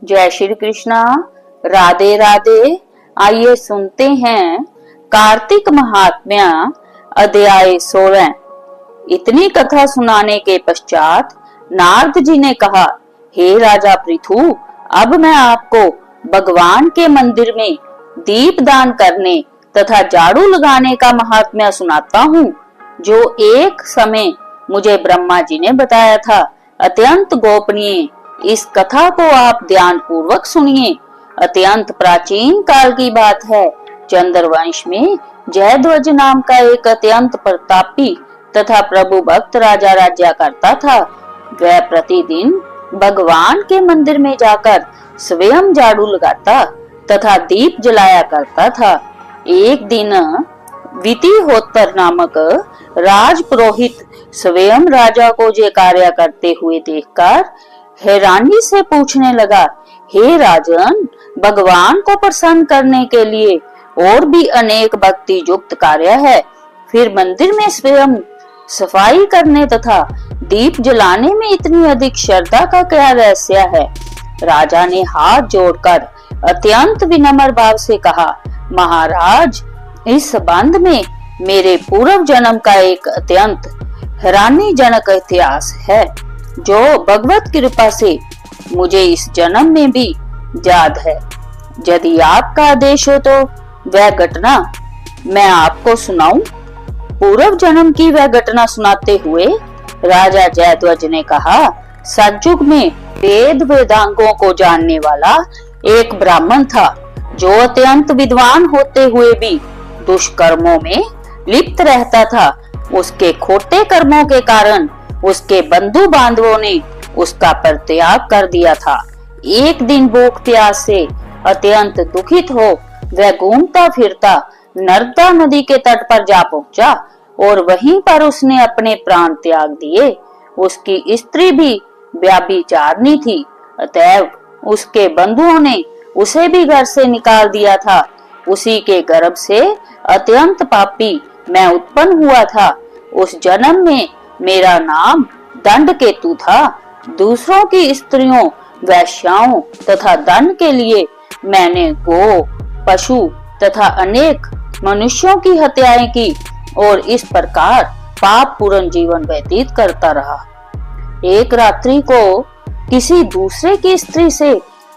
जय श्री कृष्णा। राधे राधे। आइए सुनते हैं कार्तिक महात्म्य अध्याय 16। इतनी कथा सुनाने के पश्चात नारद जी ने कहा, हे राजा पृथु, अब मैं आपको भगवान के मंदिर में दीप दान करने तथा झाड़ू लगाने का महात्म्य सुनाता हूँ, जो एक समय मुझे ब्रह्मा जी ने बताया था। अत्यंत गोपनीय इस कथा को आप ध्यान पूर्वक सुनिए। अत्यंत प्राचीन काल की बात है। चंद्रवंश में जयध्वज नाम का एक अत्यंत प्रतापी तथा प्रभु भक्त राजा राज्य करता था। वह प्रतिदिन भगवान के मंदिर में जाकर स्वयं झाड़ू लगाता तथा दीप जलाया करता था। एक दिन वितिहोत्तर नामक राज पुरोहित स्वयं राजा को ये कार्य करते हुए देखकर हैरानी से पूछने लगा, हे राजन, भगवान को प्रसन्न करने के लिए और भी अनेक भक्ति युक्त कार्य है, फिर मंदिर में स्वयं सफाई करने तथा दीप जलाने में इतनी अधिक श्रद्धा का क्या रहस्य है? राजा ने हाथ जोड़कर अत्यंत विनम्र भाव से कहा, महाराज, इस संबंध में मेरे पूर्व जन्म का एक अत्यंत हैरानीजनक इतिहास है, जो भगवत कृपा से मुझे इस जन्म में भी याद है। यदि आपका आदेश हो तो वह घटना मैं आपको सुनाऊं। पूर्व जन्म की वह घटना सुनाते हुए राजा जयध्वज ने कहा, सतयुग में वेद वेदांगों को जानने वाला एक ब्राह्मण था, जो अत्यंत विद्वान होते हुए भी दुष्कर्मों में लिप्त रहता था। उसके खोटे कर्मों के कारण उसके बंधु बांधवों ने उसका परित्याग कर दिया था। एक दिन भूख प्यास से अत्यंत दुखित हो वह घूमता फिरता नर्मदा नदी के तट पर जा पहुंचा और वहीं पर उसने अपने प्राण त्याग दिए। उसकी स्त्री भी व्यभिचारिणी थी, अतएव उसके बंधुओं ने उसे भी घर से निकाल दिया था। उसी के गर्भ से अत्यंत पापी मैं उत्पन्न हुआ था। उस जन्म में मेरा नाम दंडकेतु था। दूसरों की स्त्रियों, वैश्याओं तथा धन के लिए मैंने गो, पशु तथा अनेक मनुष्यों की हत्याएं की और इस प्रकार पाप पूर्ण जीवन व्यतीत करता रहा। एक रात्रि को किसी दूसरे की स्त्री से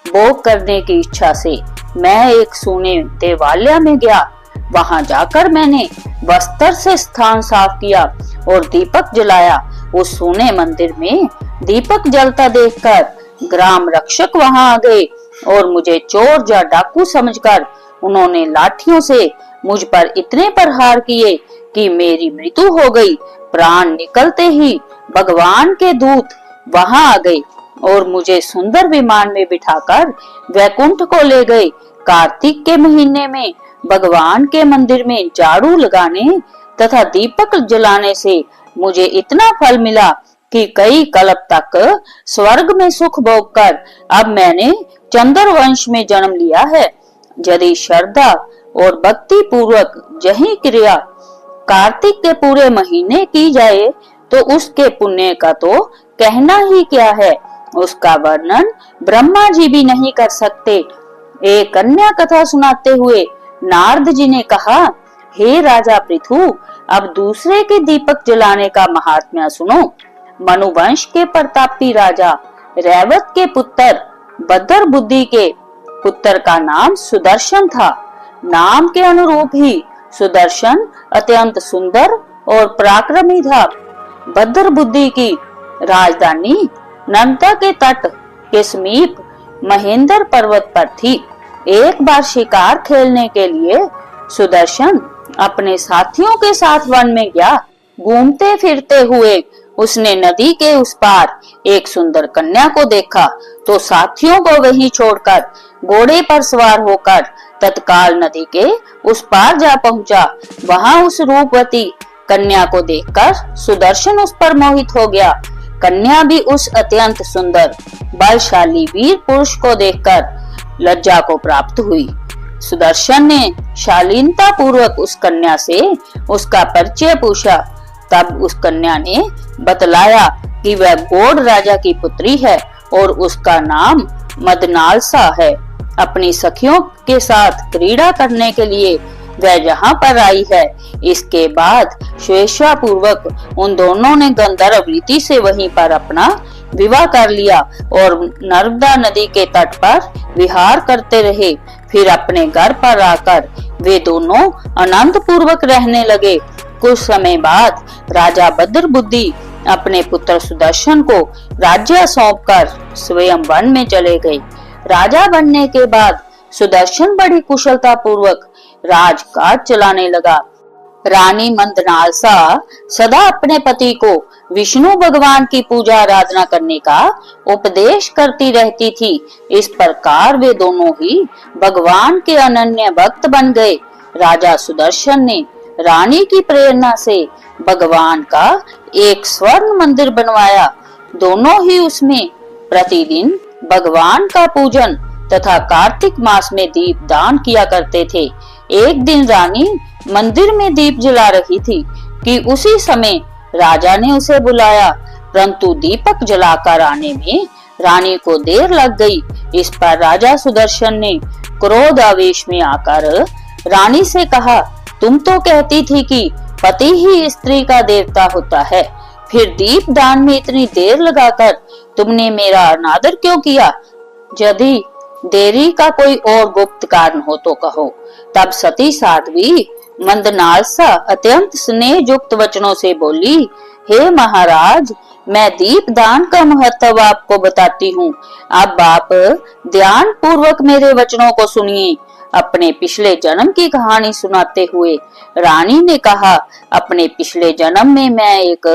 भोग करने की इच्छा से मैं एक सूने देवालय में गया। वहां जाकर मैंने वस्त्र से स्थान साफ किया और दीपक जलाया। उस सोने मंदिर में दीपक जलता देखकर ग्राम रक्षक वहां आ गए और मुझे चोर या डाकू समझकर उन्होंने लाठियों से मुझ पर इतने प्रहार किए कि मेरी मृत्यु हो गई। प्राण निकलते ही भगवान के दूत वहां आ गए और मुझे सुंदर विमान में बिठाकर वैकुंठ को ले गए। कार्तिक के महीने में भगवान के मंदिर में झाड़ू लगाने तथा दीपक जलाने से मुझे इतना फल मिला कि कई कल्प तक स्वर्ग में सुख भोगकर अब मैंने चंद्रवंश में जन्म लिया है। यदि श्रद्धा और भक्ति पूर्वक यही क्रिया कार्तिक के पूरे महीने की जाए तो उसके पुण्य का तो कहना ही क्या है, उसका वर्णन ब्रह्मा जी भी नहीं कर सकते। एक कन्या कथा सुनाते हुए नारद जी ने कहा, हे राजा पृथु, अब दूसरे के दीपक जलाने का महात्म्य सुनो। मनुवंश के प्रतापी राजा रैवत के पुत्र भद्र बुद्धि के पुत्र का नाम सुदर्शन था। नाम के अनुरूप ही सुदर्शन अत्यंत सुंदर और पराक्रमी था। भद्र बुद्धि की राजधानी नर्मदा के तट के समीप महेंद्र पर्वत पर थी। एक बार शिकार खेलने के लिए सुदर्शन अपने साथियों के साथ वन में गया। घूमते फिरते हुए उसने नदी के उस पार एक सुंदर कन्या को देखा तो साथियों को वहीं छोड़कर घोड़े पर सवार होकर तत्काल नदी के उस पार जा पहुंचा। वहां उस रूपवती कन्या को देखकर सुदर्शन उस पर मोहित हो गया। कन्या भी उस अत्यंत सुंदर बलशाली वीर पुरुष को देखकर लज्जा को प्राप्त हुई। सुदर्शन ने शालीनता पूर्वक उस कन्या से उसका परिचय पूछा। तब उस कन्या ने बतलाया कि वह गौड़ राजा की पुत्री है और उसका नाम मदनालसा है। अपनी सखियों के साथ क्रीड़ा करने के लिए वह यहाँ पर आई है। इसके बाद स्वेच्छा पूर्वक उन दोनों ने गंधर्व रीति से वहीं पर अपना विवाह कर लिया और नर्मदा नदी के तट पर विहार करते रहे। फिर अपने घर पर आकर वे दोनों आनंद पूर्वक रहने लगे। कुछ समय बाद राजा बद्रबुद्धि अपने पुत्र सुदर्शन को राज्य सौंपकर स्वयं वन में चले गए। राजा बनने के बाद सुदर्शन बड़ी कुशलता पूर्वक राजकाज चलाने लगा। रानी मंदनालसा सदा अपने पति को विष्णु भगवान की पूजा आराधना करने का उपदेश करती रहती थी। इस प्रकार वे दोनों ही भगवान के अनन्य भक्त बन गए। राजा सुदर्शन ने रानी की प्रेरणा से भगवान का एक स्वर्ण मंदिर बनवाया। दोनों ही उसमें प्रतिदिन भगवान का पूजन तथा कार्तिक मास में दीप दान किया करते थे। एक दिन रानी मंदिर में दीप जला रही थी कि उसी समय राजा ने उसे बुलाया, परंतु दीपक जलाकर आने में रानी को देर लग गई। इस पर राजा सुदर्शन ने क्रोध आवेश में आकर रानी से कहा, तुम तो कहती थी कि पति ही स्त्री का देवता होता है, फिर दीप दान में इतनी देर लगाकर तुमने मेरा अनादर क्यों किया? यदि देरी का कोई और गुप्त कारण हो तो कहो। तब सती साध्वी मंदनालसा अत्यंत स्नेह युक्त वचनों से बोली, हे महाराज, मैं दीप दान का महत्व आपको बताती हूँ। अब आप ध्यान पूर्वक मेरे वचनों को सुनिए। अपने पिछले जन्म की कहानी सुनाते हुए रानी ने कहा, अपने पिछले जन्म में मैं एक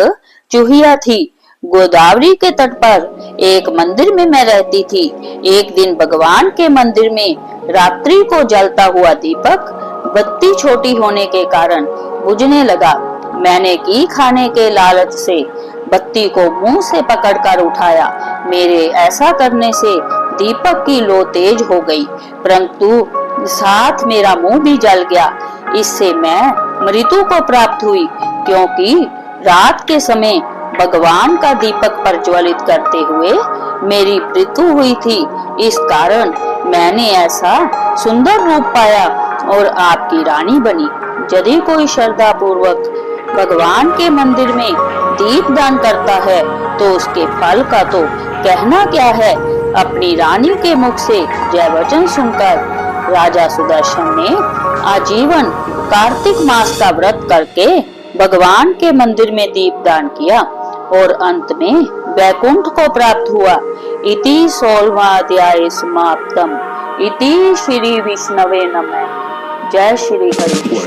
चूहिया थी। गोदावरी के तट पर एक मंदिर में मैं रहती थी। एक दिन भगवान के मंदिर में रात्रि को जलता हुआ दीपक बत्ती छोटी होने के कारण बुझने लगा। मैंने घी खाने के लालच से बत्ती को मुंह से पकड़कर उठाया। मेरे ऐसा करने से दीपक की लो तेज हो गई, परंतु साथ मेरा मुंह भी जल गया। इससे मैं मृत्यु को प्राप्त हुई, क्योंकि रात के समय भगवान का दीपक प्रज्वलित करते हुए मेरी मृत्यु हुई थी। इस कारण मैंने ऐसा सुंदर रूप पाया और आपकी रानी बनी। यदि कोई श्रद्धा पूर्वक भगवान के मंदिर में दीप दान करता है तो उसके फल का तो कहना क्या है। अपनी रानी के मुख से जय वचन सुनकर राजा सुदर्शन ने आजीवन कार्तिक मास का व्रत करके भगवान के मंदिर में दीप दान किया और अंत में वैकुंठ को प्राप्त हुआ। इति 16वां अध्याय समाप्तम। इति श्री विष्णवे नमः। जय श्री हरि।